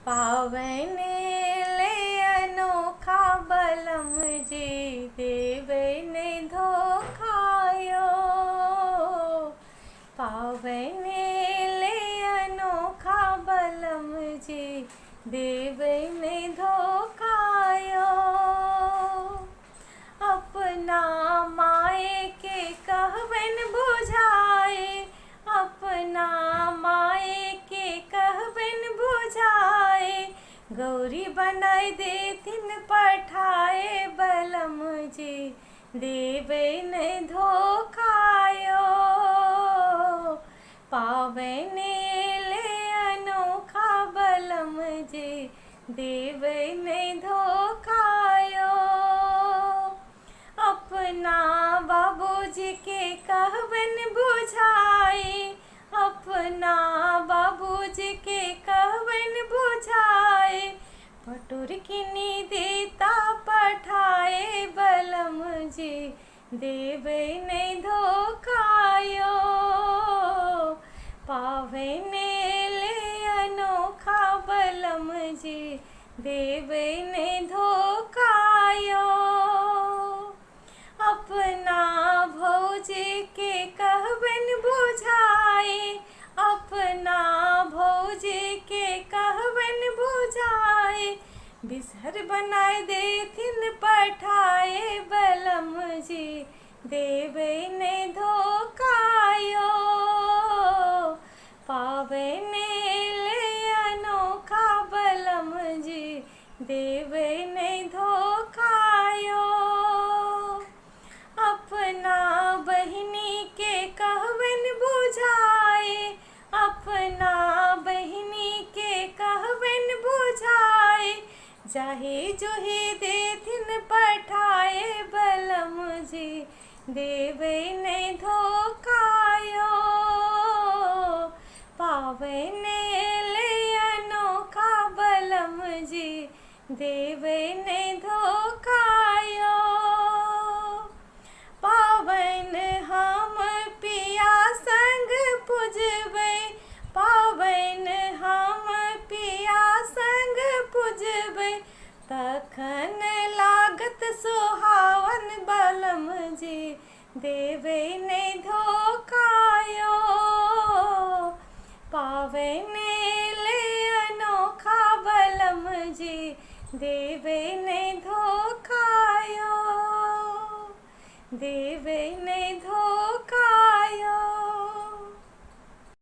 पावन ले अनोखा बलम जी देवे ने धोखायो। पावन ले अनोखा बलम जी देवे ने धोखायो। अपना माए के कहवन बुझाए, अपना माए के कहवन बुझाए, गौरी बनाए देथिन पठाए बलम जी देवे ने धोखायो। पावन ले अनोखा बलम जी देवे ने धोखायो। अपना बाबूजी के कहवन बुझाए, अपना बाबूजी के कहवन बुझाए, पटुर किनी देता पठाए बलम जी देवे ने धोखायो। पावन ले अनोखा बलम जी देवे ने धोखायो। अपना भौजी के कहवन बुझाए, अपना भौजी के कहवन बुझाए, बिसहर बनाए देथिन पठाए बलम जी देवे ने धोखायो। पावन ले अनोखा बलम जी देवे ने धोखायो। अपना बहिनी के कहवन बुझाए, अपना बहिनी के कहवन बुझाए, जाहे जोहे देथिन पठाए बलम जी देवे ने धोखायो। पावन ले अनोखा बलम जी देवे ने धोखायो। पावन हम पिया संग पूजबै, पावन हम पिया संग पूजबै, तखन लागत सुहावन बलम जी देवे ने धोखायो। पावन ले अनोखा बलम जी देवे ने धोखायो, देवे